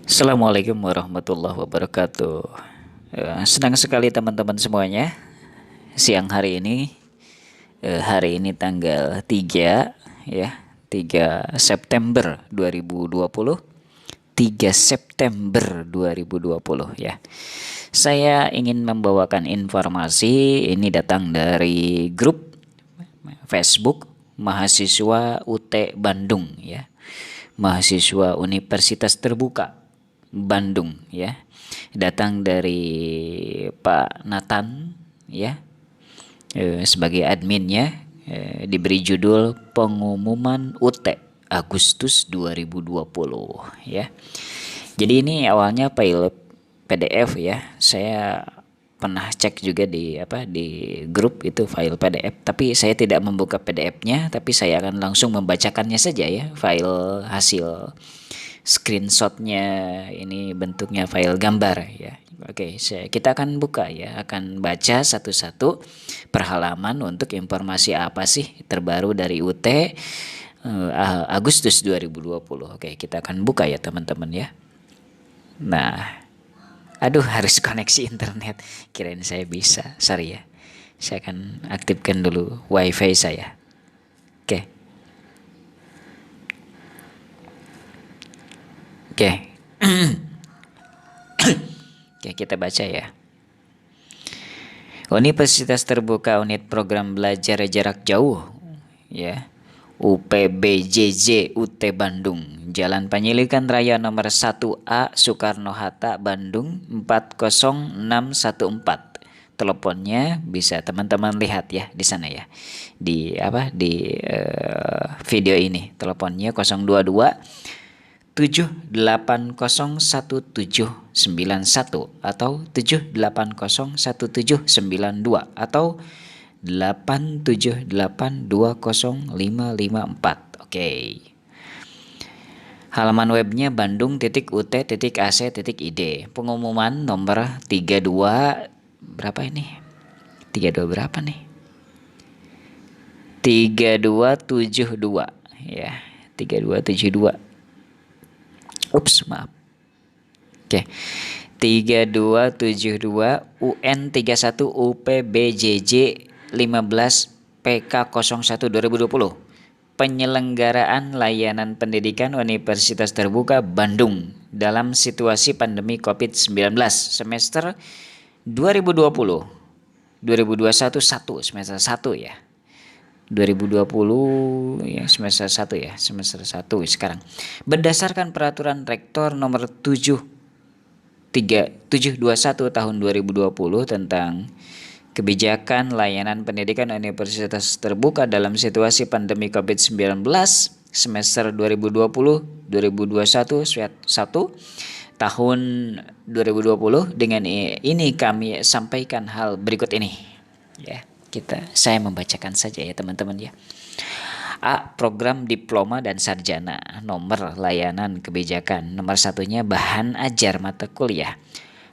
Assalamualaikum warahmatullahi wabarakatuh. Senang sekali teman-teman semuanya. Siang hari ini tanggal 3 ya, 3 September 2020. 3 September 2020 ya. Saya ingin membawakan informasi ini datang dari grup Facebook mahasiswa UT Bandung ya. Mahasiswa Universitas Terbuka Bandung ya. Datang dari Pak Nathan ya, sebagai adminnya, diberi judul pengumuman UT Agustus 2020 ya. Jadi ini awalnya file PDF ya. Saya pernah cek juga di grup itu file PDF, tapi saya tidak membuka PDF-nya, tapi saya akan langsung membacakannya saja ya, file hasil screenshotnya. Ini bentuknya file gambar ya. Oke, kita akan buka ya, akan baca satu-satu per halaman untuk informasi apa sih terbaru dari UT Agustus 2020. Oke, kita akan buka ya teman-teman ya. Nah, aduh, harus koneksi internet. Kirain saya bisa. Sorry ya. Saya akan aktifkan dulu WiFi saya. Oke. Oke. Oke, kita baca ya. Universitas Terbuka Unit Program Belajar Jarak Jauh ya. UPBJJ UT Bandung, Jalan Penyelidikan Raya nomor 1A Soekarno-Hatta Bandung 40614. Teleponnya bisa teman-teman lihat ya di sana ya. Di video ini. Teleponnya 022 7801791 atau 7801792 atau 878205554. Oke. Halaman webnya bandung.ut.ac.id. Pengumuman nomor 32 berapa ini? 32 berapa nih? 3272 ya. 3272. Ups, maaf. Oke. 3272 UN 31 UPBJJ 15 PK01 2020. Penyelenggaraan layanan pendidikan Universitas Terbuka Bandung dalam situasi pandemi COVID-19 semester 2020 2021 semester 1 ya. 2020 ya, semester 1 ya, semester 1 sekarang. Berdasarkan peraturan rektor nomor 721 tahun 2020 tentang kebijakan layanan pendidikan Universitas Terbuka dalam situasi pandemi COVID-19 semester 2020-2021 tahun 2020. Dengan ini kami sampaikan hal berikut ini ya. Saya membacakan saja ya teman-teman ya. A. Program diploma dan sarjana. Nomor layanan kebijakan. Nomor satunya bahan ajar mata kuliah.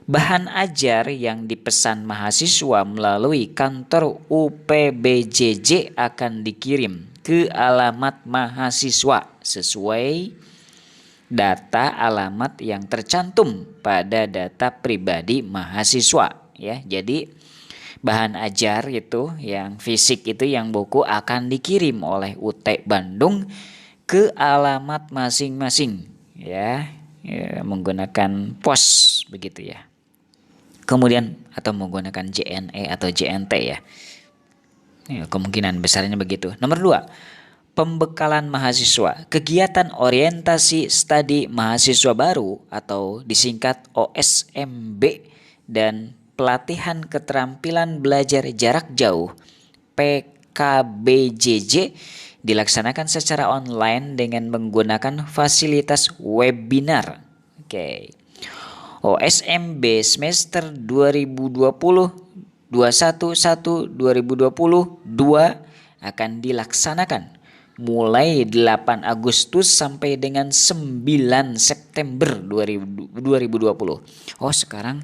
Bahan ajar yang dipesan mahasiswa melalui kantor UPBJJ akan dikirim ke alamat mahasiswa sesuai data alamat yang tercantum pada data pribadi mahasiswa ya. Jadi bahan ajar itu yang fisik itu, yang buku akan dikirim oleh UT Bandung ke alamat masing-masing ya, menggunakan pos begitu ya. Kemudian atau menggunakan JNE atau JNT ya. Kemungkinan besarnya begitu. Nomor 2, pembekalan mahasiswa. Kegiatan orientasi studi mahasiswa baru atau disingkat OSMB dan pelatihan keterampilan belajar jarak jauh PKBJJ dilaksanakan secara online dengan menggunakan fasilitas webinar. Oke. OSMB semester 2020 2022 akan dilaksanakan mulai 8 Agustus sampai dengan 9 September 2020. Oh, sekarang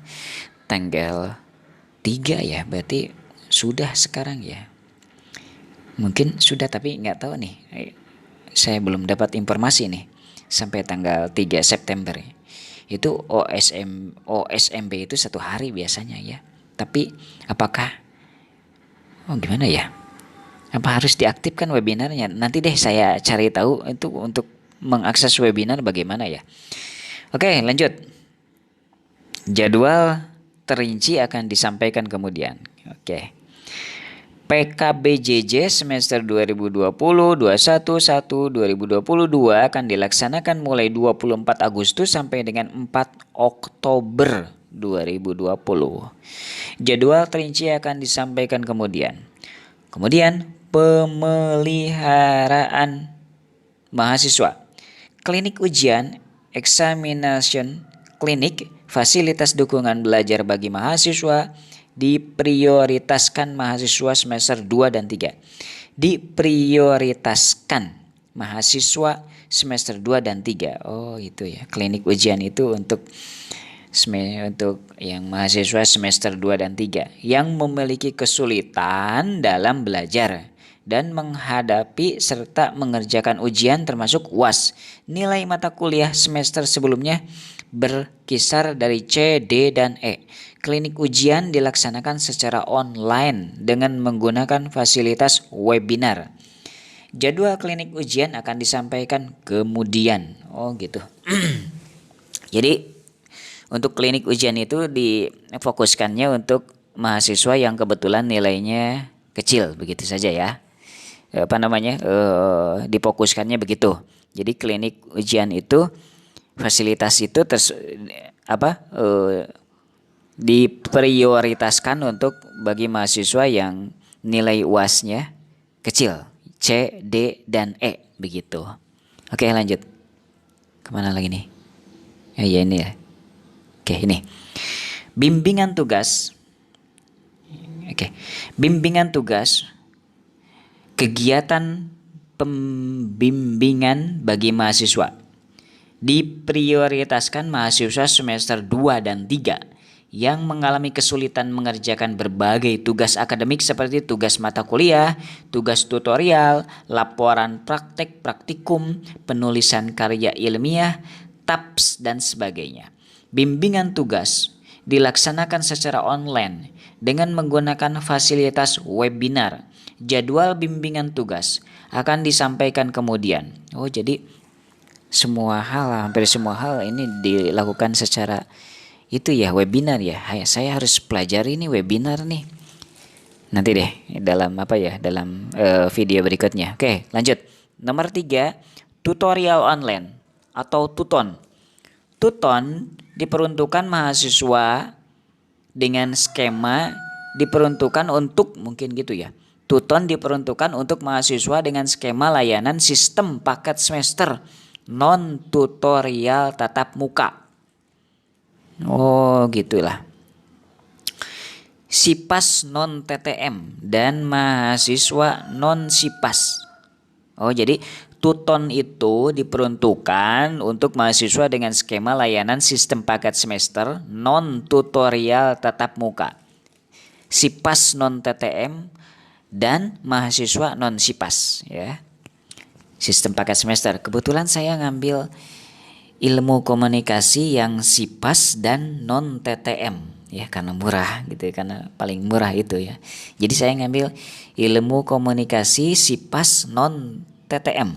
tanggal 3 ya, berarti sudah sekarang ya. Mungkin sudah tapi nggak tahu nih. Saya belum dapat informasi nih. sampai tanggal 3 September. Itu OSMB itu 1 hari biasanya ya. Tapi apakah gimana ya? Apa harus diaktifkan webinarnya? Nanti deh saya cari tahu itu untuk mengakses webinar bagaimana ya. Oke, lanjut. Jadwal terinci akan disampaikan kemudian. Oke. PKBJJ semester 2020-21-1 2022 akan dilaksanakan mulai 24 Agustus sampai dengan 4 Oktober 2020. Jadwal terinci akan disampaikan kemudian. Kemudian pemeliharaan mahasiswa. Klinik ujian, examination klinik, fasilitas dukungan belajar bagi mahasiswa diprioritaskan mahasiswa semester 2 dan 3. Diprioritaskan mahasiswa semester 2 dan 3. Oh, itu ya. Klinik ujian itu untuk yang mahasiswa semester 2 dan 3 yang memiliki kesulitan dalam belajar dan menghadapi serta mengerjakan ujian termasuk UAS. Nilai mata kuliah semester sebelumnya berkisar dari C, D, dan E. Klinik ujian dilaksanakan secara online dengan menggunakan fasilitas webinar. Jadwal klinik ujian akan disampaikan kemudian. Oh gitu. Jadi untuk klinik ujian itu difokuskannya untuk mahasiswa yang kebetulan nilainya kecil, begitu saja ya. Difokuskannya begitu. Jadi klinik ujian itu fasilitas itu diprioritaskan untuk bagi mahasiswa yang nilai UAS-nya kecil, C, D, dan E begitu. Oke, lanjut. Kemana lagi nih? Ya ini ya. Oke, ini. Bimbingan tugas. Oke. Bimbingan tugas. Kegiatan pembimbingan bagi mahasiswa diprioritaskan mahasiswa semester 2 dan 3 yang mengalami kesulitan mengerjakan berbagai tugas akademik seperti tugas mata kuliah, tugas tutorial, laporan praktek praktikum, penulisan karya ilmiah, TAPS, dan sebagainya. Bimbingan tugas dilaksanakan secara online dengan menggunakan fasilitas webinar. Jadwal bimbingan tugas akan disampaikan kemudian. Oh, jadi hampir semua hal ini dilakukan secara itu ya, webinar ya. Saya harus pelajari ini webinar nih. Nanti deh dalam video berikutnya. Oke, lanjut. Nomor 3, tutorial online atau tuton. Tuton diperuntukkan mahasiswa dengan skema diperuntukkan untuk mungkin gitu ya. Tuton diperuntukkan untuk mahasiswa dengan skema layanan sistem paket semester non-tutorial tatap muka. Oh, gitulah. SIPAS non-TTM dan mahasiswa non-SIPAS. Oh, jadi tuton itu diperuntukkan untuk mahasiswa dengan skema layanan sistem paket semester non-tutorial tatap muka. SIPAS non-TTM dan mahasiswa non-SIPAS ya. Sistem paket semester. Kebetulan saya ngambil ilmu komunikasi yang SIPAS dan non-TTM ya, karena murah gitu ya, karena paling murah itu ya. Jadi saya ngambil ilmu komunikasi SIPAS non-TTM.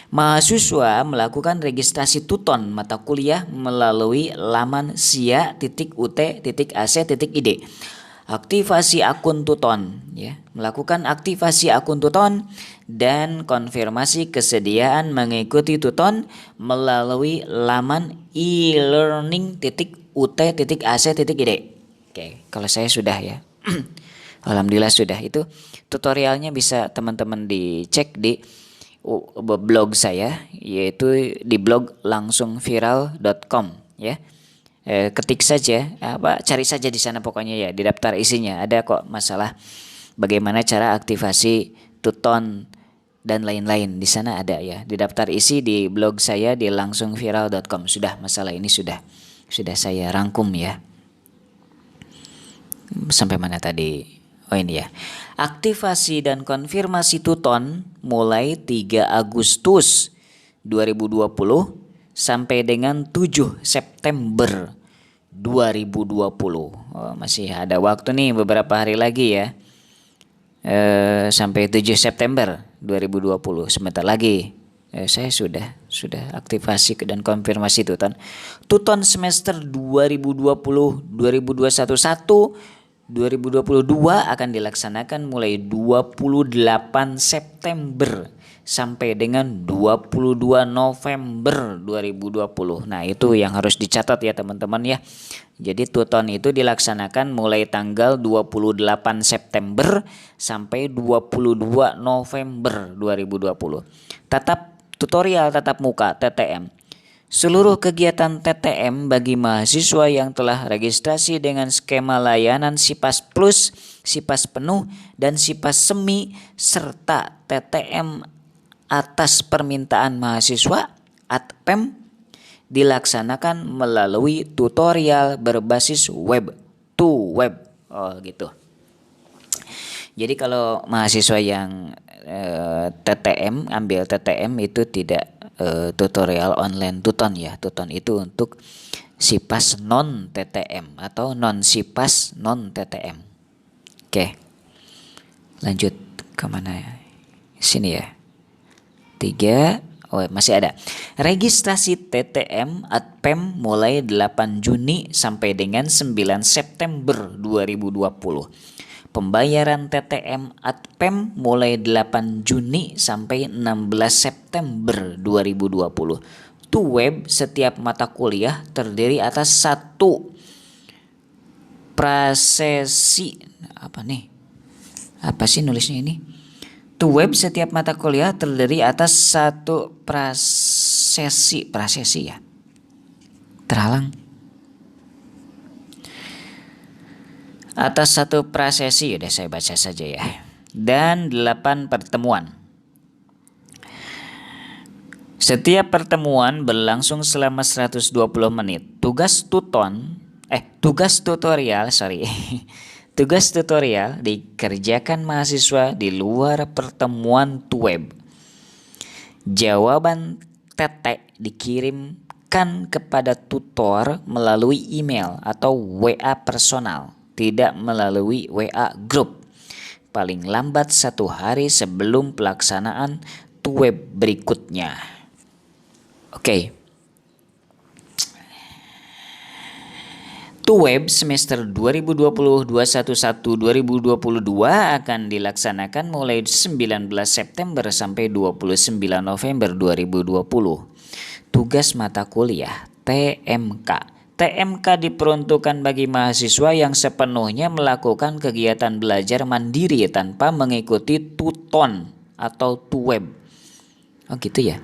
Mahasiswa melakukan registrasi tuton mata kuliah melalui laman sia.ut.ac.id. Aktivasi akun tuton ya, melakukan aktivasi akun tuton dan konfirmasi kesediaan mengikuti tuton melalui laman e-learning.ut.ac.id. Oke, kalau saya sudah ya. Alhamdulillah sudah. Itu tutorialnya bisa teman-teman dicek di blog saya, yaitu di blog langsungviral.com ya. Ketik saja cari saja di sana, pokoknya ya di daftar isinya ada kok masalah bagaimana cara aktivasi tuton dan lain-lain, di sana ada ya, di daftar isi di blog saya di langsungviral.com. Sudah, masalah ini sudah saya rangkum ya. Sampai mana tadi? Oh, ini ya. Aktivasi dan konfirmasi tuton mulai 3 Agustus 2020 sampai dengan 7 September 2020. Oh, masih ada waktu nih beberapa hari lagi ya. Sampai 7 September 2020, sebentar lagi. Saya sudah aktivasi dan konfirmasi Tuton semester 2020 2021 2022 akan dilaksanakan mulai 28 September sampai dengan 22 November 2020. Nah, itu yang harus dicatat ya teman-teman ya. Jadi Tuton itu dilaksanakan mulai tanggal 28 September sampai 22 November 2020. Tutorial tatap muka TTM. Seluruh kegiatan TTM bagi mahasiswa yang telah registrasi dengan skema layanan SIPAS Plus, SIPAS Penuh, dan SIPAS Semi, serta TTM atas permintaan mahasiswa (ATPEM) dilaksanakan melalui tutorial berbasis web to web. Oh gitu. Jadi kalau mahasiswa yang TTM, ambil TTM itu tidak tutorial online Tuton ya. Tuton itu untuk SIPAS non TTM atau non SIPAS non TTM. Oke. Lanjut kemana ya? Sini ya. 3. Oh, masih ada. Registrasi TTM ATPEM mulai 8 Juni sampai dengan 9 September 2020. Pembayaran TTM ATPEM mulai 8 Juni sampai 16 September 2020. Web setiap mata kuliah terdiri atas satu prasesi. Apa nih? Apa sih nulisnya ini? Web setiap mata kuliah terdiri atas satu prasesi ya. Terhalang. Atas satu prasesi, udah saya baca saja ya. Dan 8 pertemuan. Setiap pertemuan berlangsung selama 120 menit. Tugas tutorial dikerjakan mahasiswa di luar pertemuan web. Jawaban tetek dikirimkan kepada tutor melalui email atau WA personal, tidak melalui WA grup. Paling lambat 1 hari sebelum pelaksanaan web berikutnya. Oke. Web semester 2020-2021-2022 akan dilaksanakan mulai 19 September sampai 29 November 2020. Tugas mata kuliah TMK. TMK diperuntukkan bagi mahasiswa yang sepenuhnya melakukan kegiatan belajar mandiri tanpa mengikuti tuton atau web. Oh gitu ya.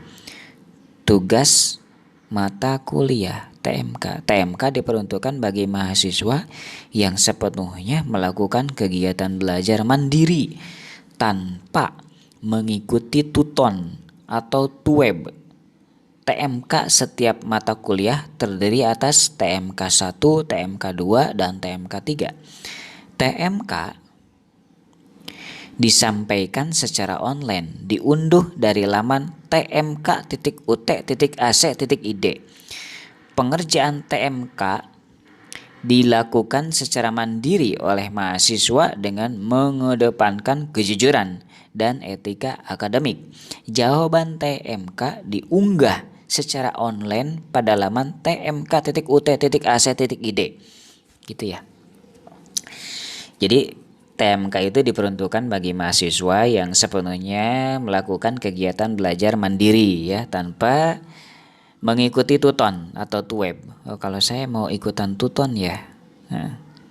Tugas mata kuliah TMK. TMK diperuntukkan bagi mahasiswa yang sepenuhnya melakukan kegiatan belajar mandiri tanpa mengikuti tuton atau web. TMK setiap mata kuliah terdiri atas TMK 1, TMK 2, dan TMK 3. TMK disampaikan secara online, diunduh dari laman tmk.ut.ac.id. Pengerjaan TMK dilakukan secara mandiri oleh mahasiswa dengan mengedepankan kejujuran dan etika akademik. Jawaban TMK diunggah secara online pada laman tmk.ut.ac.id. Gitu ya. Jadi TMK itu diperuntukkan bagi mahasiswa yang sepenuhnya melakukan kegiatan belajar mandiri ya, tanpa mengikuti tuton atau web. Kalau saya mau ikutan tuton ya,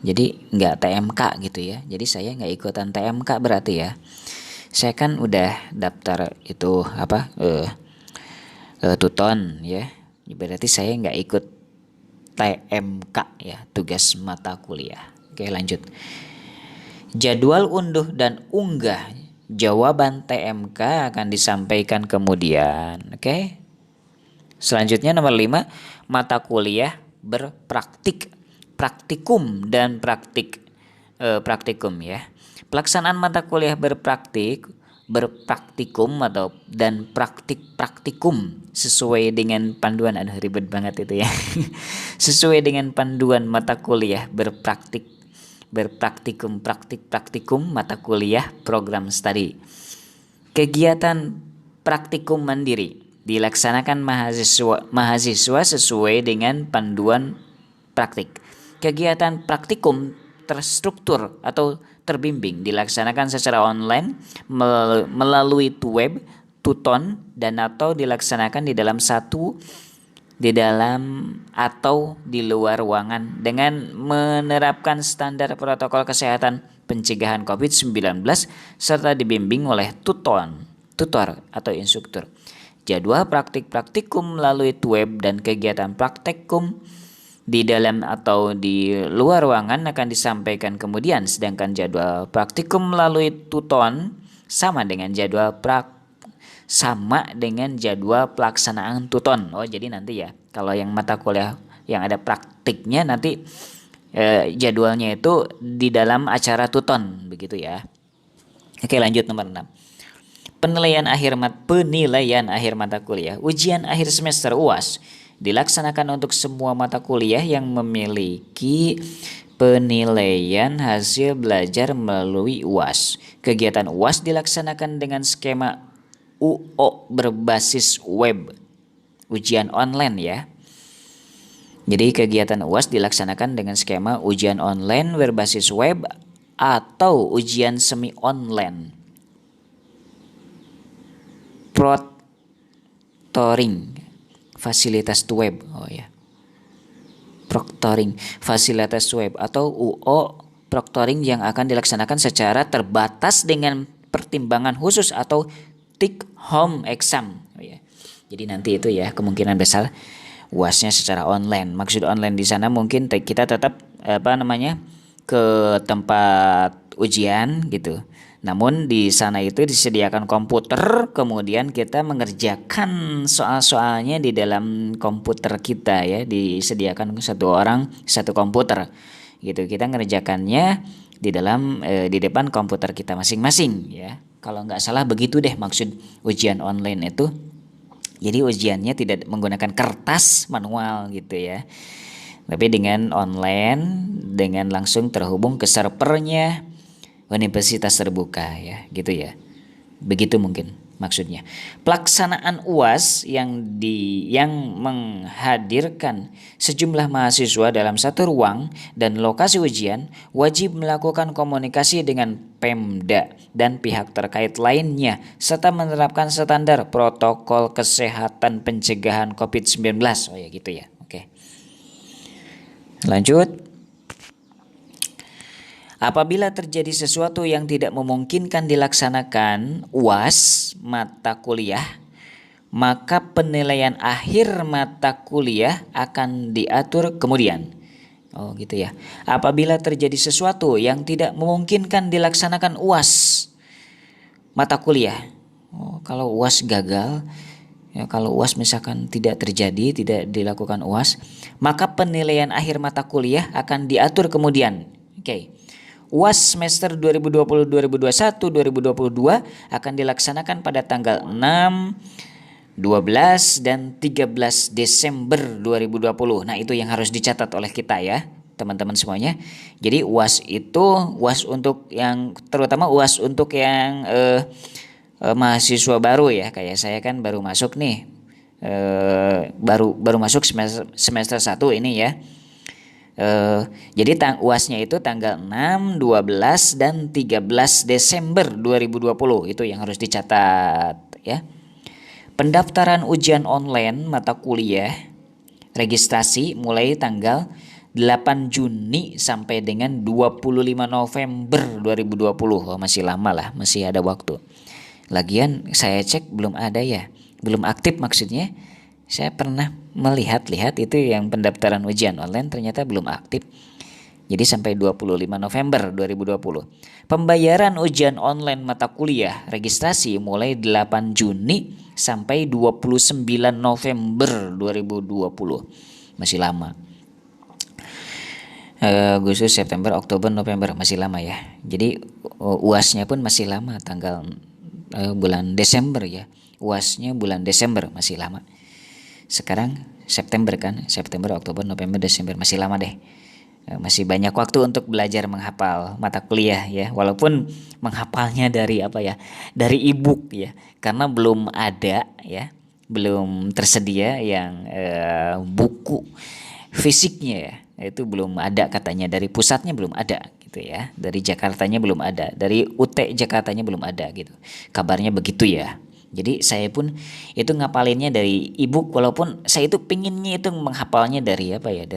jadi nggak TMK gitu ya. Jadi saya nggak ikutan TMK berarti ya. Saya kan udah daftar itu tuton ya. Berarti saya nggak ikut TMK ya, tugas mata kuliah. Oke, lanjut. Jadwal unduh dan unggah jawaban TMK akan disampaikan kemudian. Oke. Selanjutnya nomor 5, mata kuliah berpraktik, praktikum dan praktikum ya. Pelaksanaan mata kuliah berpraktik berpraktikum dan praktikum sesuai dengan panduan, aduh ribet banget itu ya. Sesuai dengan panduan mata kuliah berpraktikum praktikum mata kuliah program studi. Kegiatan praktikum mandiri dilaksanakan mahasiswa sesuai dengan panduan praktik. Kegiatan praktikum terstruktur atau terbimbing dilaksanakan secara online melalui web, tuton, dan atau dilaksanakan di dalam atau di luar ruangan dengan menerapkan standar protokol kesehatan pencegahan COVID-19 serta dibimbing oleh tutor atau instruktur. Jadwal praktikum melalui web dan kegiatan praktikum di dalam atau di luar ruangan akan disampaikan kemudian, sedangkan jadwal praktikum melalui tuton sama dengan jadwal pelaksanaan tuton. Oh, jadi nanti ya kalau yang mata kuliah yang ada praktiknya nanti jadwalnya itu di dalam acara tuton begitu ya. Oke, lanjut nomor 6. Penilaian akhir mata kuliah. Ujian akhir semester UAS dilaksanakan untuk semua mata kuliah yang memiliki penilaian hasil belajar melalui UAS. Kegiatan UAS dilaksanakan dengan skema UO berbasis web, ujian online ya. Jadi kegiatan UAS dilaksanakan dengan skema ujian online berbasis web atau ujian semi online. Proctoring fasilitas web, proctoring fasilitas web atau UO proctoring yang akan dilaksanakan secara terbatas dengan pertimbangan khusus atau take home exam. Jadi nanti itu ya kemungkinan besar UASnya secara online. Maksud online di sana mungkin kita tetap ke tempat ujian gitu. Namun di sana itu disediakan komputer, kemudian kita mengerjakan soal-soalnya di dalam komputer kita ya, disediakan satu orang satu komputer gitu. Kita ngerjakannya di depan komputer kita masing-masing ya. Kalau nggak salah begitu deh maksud ujian online itu. Jadi ujiannya tidak menggunakan kertas manual gitu ya, tapi dengan online, dengan langsung terhubung ke servernya universitas terbuka ya, gitu ya. Begitu mungkin maksudnya. Pelaksanaan UAS yang menghadirkan sejumlah mahasiswa dalam satu ruang dan lokasi ujian wajib melakukan komunikasi dengan Pemda dan pihak terkait lainnya serta menerapkan standar protokol kesehatan pencegahan COVID-19. Oh ya gitu ya. Oke. Lanjut. Apabila terjadi sesuatu yang tidak memungkinkan dilaksanakan UAS mata kuliah, maka penilaian akhir mata kuliah akan diatur kemudian. Oh gitu ya. Apabila terjadi sesuatu yang tidak memungkinkan dilaksanakan UAS mata kuliah. Kalau UAS gagal, ya kalau UAS misalkan tidak terjadi, tidak dilakukan UAS, maka penilaian akhir mata kuliah akan diatur kemudian. Oke. UAS semester 2020, 2021, 2022 akan dilaksanakan pada tanggal 6, 12, dan 13 Desember 2020. Nah itu yang harus dicatat oleh kita ya teman-teman semuanya. Jadi UAS itu UAS untuk yang terutama UAS untuk yang mahasiswa baru ya. Kayak saya kan baru masuk nih, baru masuk semester 1 ini ya. Jadi UASnya itu tanggal 6, 12, dan 13 Desember 2020. Itu yang harus dicatat ya. Pendaftaran ujian online mata kuliah registrasi mulai tanggal 8 Juni sampai dengan 25 November 2020. Masih lama lah, masih ada waktu. Lagian saya cek belum ada ya, belum aktif maksudnya. Saya pernah melihat itu yang pendaftaran ujian online ternyata belum aktif. Jadi sampai 25 November 2020. Pembayaran ujian online mata kuliah registrasi mulai 8 Juni sampai 29 November 2020. Masih lama. Agustus, September, Oktober, November masih lama ya. Jadi UASnya pun masih lama tanggal bulan Desember ya. UASnya bulan Desember, masih lama. Sekarang September kan, September, Oktober, November, Desember, masih lama deh. Masih banyak waktu untuk belajar menghafal mata kuliah ya, walaupun menghafalnya dari apa ya, dari e-book ya, karena belum ada ya, belum tersedia yang buku fisiknya ya, itu belum ada katanya, dari pusatnya belum ada gitu ya, dari Jakartanya belum ada, dari UT Jakartanya belum ada gitu, kabarnya begitu ya. Jadi saya pun itu ngapalinnya dari e-book, walaupun saya itu pinginnya itu menghafalnya dari apa ya,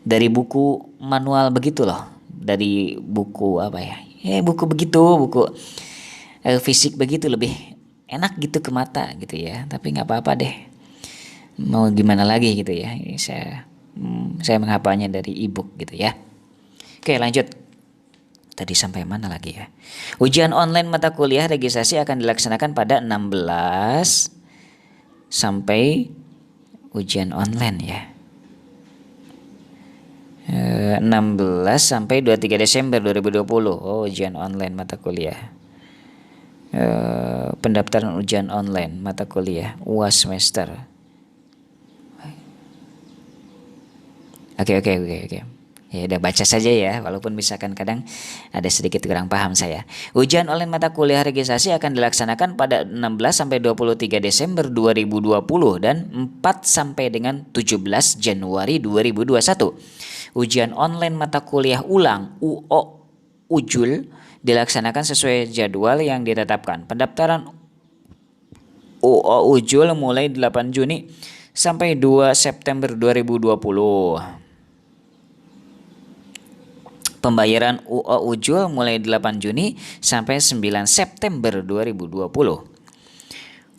dari buku manual begitu loh, dari buku apa ya, buku begitu, buku fisik begitu, lebih enak gitu ke mata gitu ya. Tapi nggak apa-apa deh, mau gimana lagi gitu ya. Saya menghafalnya dari e-book gitu ya. Oke, lanjut. Tadi sampai mana lagi ya? Ujian online mata kuliah registrasi akan dilaksanakan pada 16 sampai ujian online ya. 16 sampai 23 Desember 2020. Oh, ujian online mata kuliah. Pendaftaran ujian online mata kuliah UAS semester. Oke. Ya udah, baca saja ya, walaupun misalkan kadang ada sedikit kurang paham saya. Ujian online mata kuliah registrasi akan dilaksanakan pada 16 sampai 23 Desember 2020 dan 4 sampai dengan 17 Januari 2021. Ujian online mata kuliah ulang UO Ujul dilaksanakan sesuai jadwal yang ditetapkan. Pendaftaran UO Ujul mulai 8 Juni sampai 2 September 2020. Pembayaran UO Ujul mulai 8 Juni sampai 9 September 2020.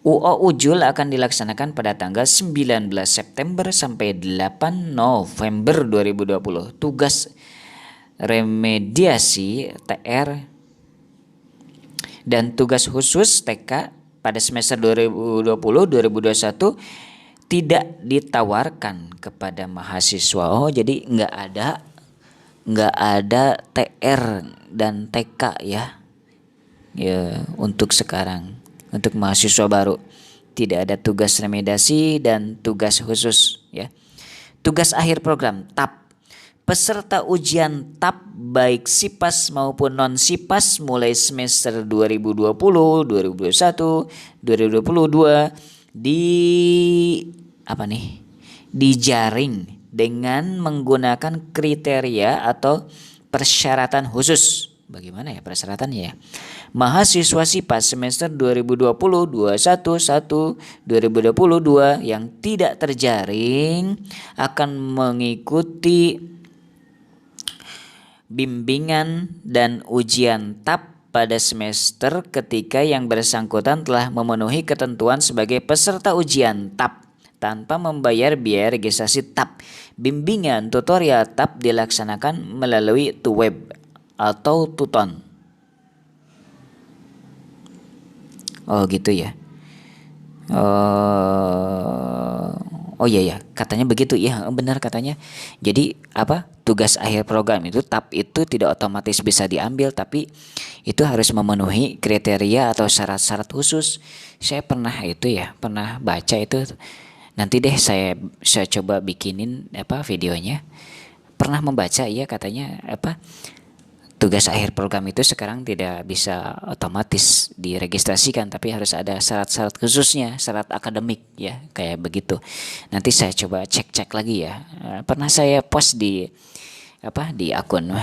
UO Ujul akan dilaksanakan pada tanggal 19 September sampai 8 November 2020. Tugas remediasi TR dan tugas khusus TK pada semester 2020-2021 tidak ditawarkan kepada mahasiswa. Oh, jadi nggak ada TR dan TK ya untuk sekarang, untuk mahasiswa baru tidak ada tugas remediasi dan tugas khusus ya. Tugas akhir program TAP, peserta ujian TAP baik SIPAS maupun non SIPAS mulai semester 2020, 2021, 2022 dijaring dengan menggunakan kriteria atau persyaratan khusus. Bagaimana ya persyaratannya ya? Mahasiswa SIPAS semester 2020, 2021, 2022 yang tidak terjaring akan mengikuti bimbingan dan ujian TAP pada semester ketika yang bersangkutan telah memenuhi ketentuan sebagai peserta ujian TAP tanpa membayar biaya registrasi TAP. Bimbingan tutorial TAP dilaksanakan melalui Tuweb atau Tuton. Oh gitu ya. Oh iya, katanya begitu ya, benar katanya. Jadi tugas akhir program itu TAP itu tidak otomatis bisa diambil, tapi itu harus memenuhi kriteria atau syarat-syarat khusus. Saya pernah baca itu. Nanti deh saya coba bikinin videonya. Pernah membaca ya, katanya tugas akhir program itu sekarang tidak bisa otomatis diregistrasikan, tapi harus ada syarat-syarat khususnya, syarat akademik ya, kayak begitu. Nanti saya coba cek lagi ya. Pernah saya post di akun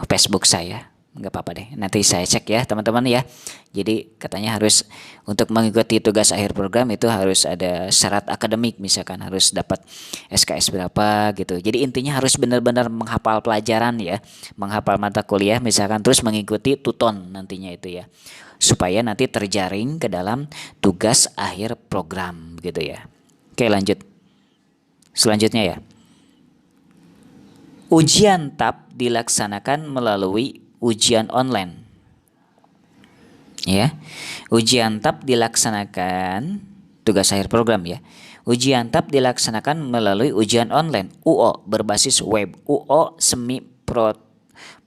Facebook saya. Nggak apa-apa deh, nanti saya cek ya teman-teman ya. Jadi katanya harus untuk mengikuti tugas akhir program itu harus ada syarat akademik, misalkan harus dapat SKS berapa gitu. Jadi intinya harus benar-benar menghafal pelajaran ya, menghafal mata kuliah misalkan, terus mengikuti tuton nantinya itu ya, supaya nanti terjaring ke dalam tugas akhir program gitu ya. Oke, lanjut selanjutnya ya. Ujian TAP dilaksanakan melalui ujian online. Ya. Ujian TAP dilaksanakan tugas akhir program ya. Ujian TAP dilaksanakan melalui ujian online UO berbasis web, UO semi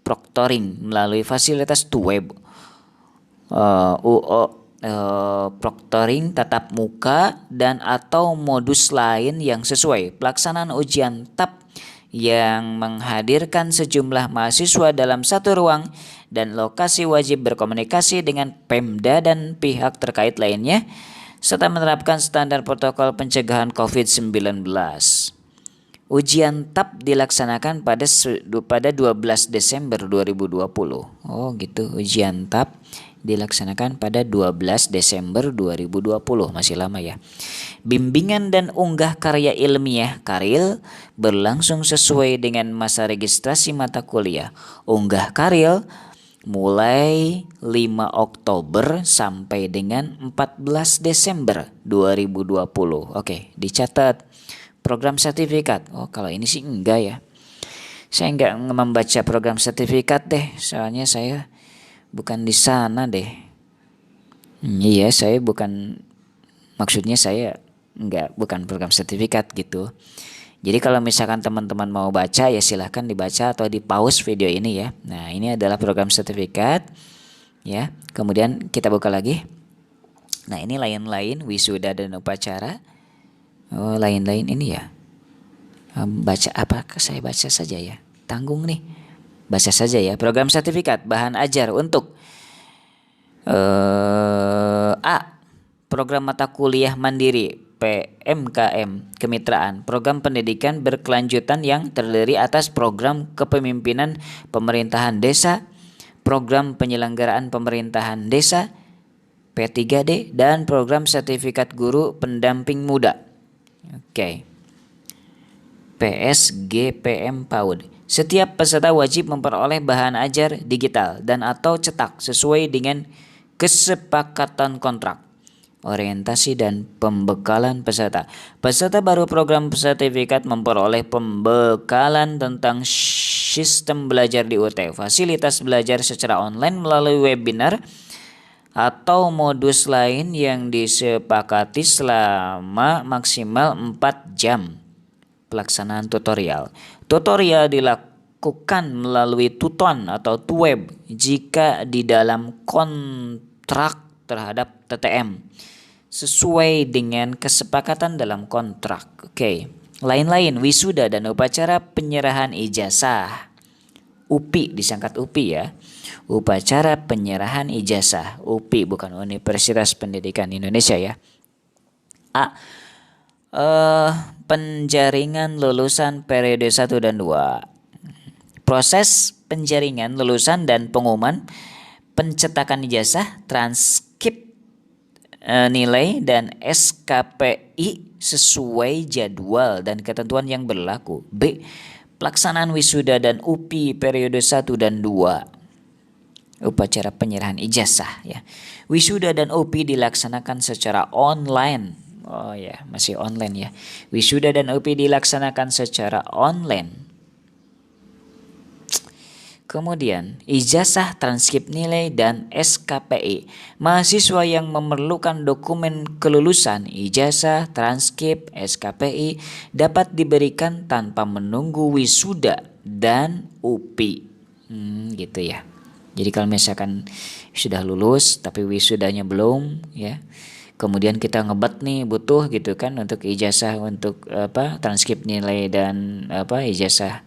proctoring melalui fasilitas Tuweb. proctoring tatap muka dan atau modus lain yang sesuai. Pelaksanaan ujian TAP yang menghadirkan sejumlah mahasiswa dalam satu ruang dan lokasi wajib berkomunikasi dengan Pemda dan pihak terkait lainnya serta menerapkan standar protokol pencegahan COVID-19. Ujian TAP dilaksanakan pada 12 Desember 2020. Oh gitu, ujian TAP dilaksanakan pada 12 Desember 2020, masih lama ya. Bimbingan dan unggah karya ilmiah Karil berlangsung sesuai dengan masa registrasi mata kuliah. Unggah Karil mulai 5 Oktober sampai dengan 14 Desember 2020. Oke, dicatat. Program sertifikat. Oh, kalau ini sih enggak ya. Saya enggak membaca program sertifikat deh, soalnya saya bukan di sana deh. Iya, saya bukan, maksudnya saya bukan program sertifikat gitu. Jadi kalau misalkan teman-teman mau baca ya silahkan dibaca atau di pause video ini ya. Nah, ini adalah program sertifikat ya. Kemudian kita buka lagi. Nah, ini lain-lain wisuda dan upacara. Oh, lain-lain ini ya. Baca apa? Saya baca saja ya. Tanggung nih. Baca saja ya. Program sertifikat bahan ajar untuk A. Program mata kuliah mandiri PMKM kemitraan, program pendidikan berkelanjutan yang terdiri atas program kepemimpinan pemerintahan desa, program penyelenggaraan pemerintahan desa P3D, dan program sertifikat guru pendamping muda. Oke. PSGPM PAUD. Setiap peserta wajib memperoleh bahan ajar digital dan atau cetak sesuai dengan kesepakatan kontrak. Orientasi dan pembekalan peserta. Peserta baru program sertifikat memperoleh pembekalan tentang sistem belajar di UT, fasilitas belajar secara online melalui webinar atau modus lain yang disepakati selama maksimal 4 jam. Pelaksanaan tutorial. Tutorial dilakukan melalui Tuton atau Tuweb jika di dalam kontrak terhadap TTM sesuai dengan kesepakatan dalam kontrak. Oke. Lain-lain wisuda dan upacara penyerahan ijazah. UPI disangkat UPI ya. Upacara penyerahan ijazah. UPI bukan Universitas Pendidikan Indonesia ya. A. Penjaringan lulusan periode 1 dan 2. Proses penjaringan lulusan dan pengumuman pencetakan ijazah, transkrip nilai dan SKPI sesuai jadwal dan ketentuan yang berlaku. B. Pelaksanaan wisuda dan UPI periode 1 dan 2. Upacara penyerahan ijazah ya. Wisuda dan UPI dilaksanakan secara online. Oh ya, masih online ya. Wisuda dan UPI dilaksanakan secara online. Kemudian, ijazah, transkrip nilai, dan SKPI. Mahasiswa yang memerlukan dokumen kelulusan, ijazah, transkrip, SKPI dapat diberikan tanpa menunggu wisuda dan UPI. Gitu ya. Jadi kalau misalkan sudah lulus tapi wisudanya belum ya. Kemudian kita ngebat nih butuh gitu kan untuk ijazah, untuk transkrip nilai dan ijazah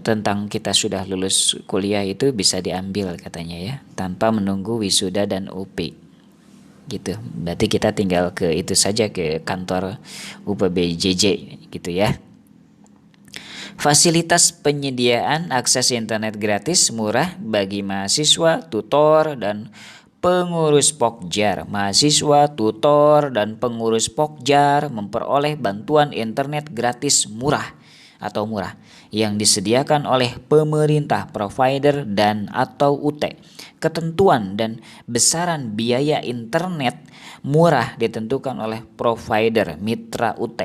tentang kita sudah lulus kuliah itu bisa diambil katanya ya tanpa menunggu wisuda dan UPI gitu. Berarti kita tinggal ke itu saja, ke kantor UPBJJ gitu ya. Fasilitas penyediaan akses internet gratis murah bagi mahasiswa, tutor, dan pengurus Pokjar. Mahasiswa, tutor, dan pengurus Pokjar memperoleh bantuan internet gratis murah yang disediakan oleh pemerintah, provider, dan atau UT. Ketentuan dan besaran biaya internet murah ditentukan oleh provider mitra UT.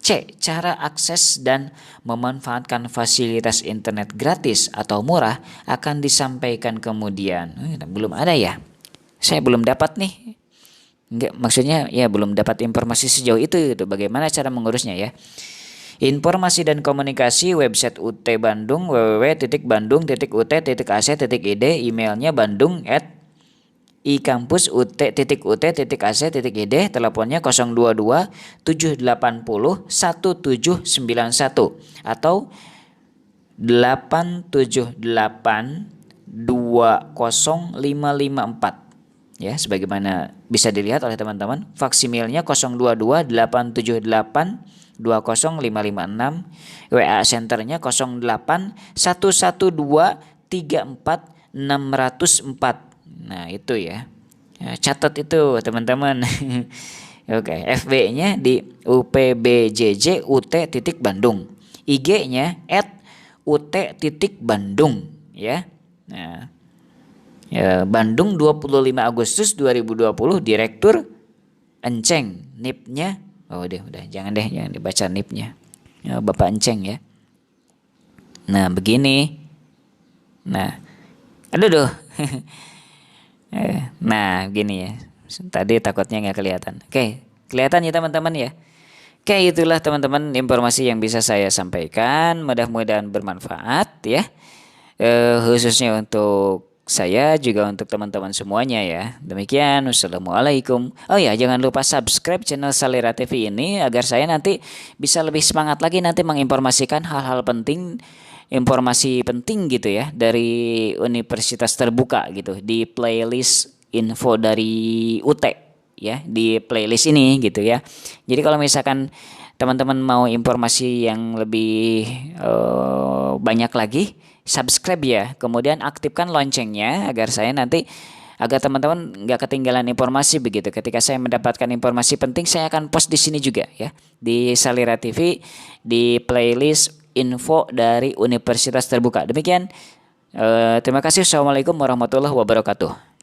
C. Cara akses dan memanfaatkan fasilitas internet gratis atau murah akan disampaikan kemudian. Belum ada ya? Saya belum dapat nih. Enggak, maksudnya ya belum dapat informasi sejauh itu gitu. Bagaimana cara mengurusnya ya? Informasi dan komunikasi website UT Bandung www.bandung.ut.ac.id, emailnya bandung@ iKampus ut.ac.id, teleponnya 022 780 1791 atau 878 20554. Ya, sebagaimana bisa dilihat oleh teman-teman, faksimilnya 022 878 20556, WA senternya 08 112 34 604. Nah, itu ya. Ya, catat itu teman-teman. Oke, FB-nya di UPBJJ UT.Bandung. IG-nya @ut.bandung ya. Nah, ya, Bandung 25 Agustus 2020, Direktur Enceng, NIP-nya. Oh, udah, jangan dibaca NIP-nya. Ya, Bapak Enceng ya. Nah, begini. Nah, aduh. Nah, gini ya. Tadi takutnya nggak kelihatan. Oke, kelihatan ya teman-teman ya. Oke, itulah teman-teman informasi yang bisa saya sampaikan. Mudah-mudahan bermanfaat ya. Khususnya untuk saya, juga untuk teman-teman semuanya ya. Demikian, wassalamualaikum. Oh ya, jangan lupa subscribe channel Salira TV ini agar saya nanti bisa lebih semangat lagi nanti menginformasikan hal-hal penting, informasi penting gitu ya dari Universitas Terbuka gitu di playlist info dari UT ya, di playlist ini gitu ya. Jadi kalau misalkan teman-teman mau informasi yang lebih banyak lagi, subscribe ya, kemudian aktifkan loncengnya agar teman-teman nggak ketinggalan informasi begitu. Ketika saya mendapatkan informasi penting, saya akan post di sini juga ya, di Salira TV, di playlist info dari Universitas Terbuka. Demikian, terima kasih. Assalamualaikum warahmatullahi wabarakatuh.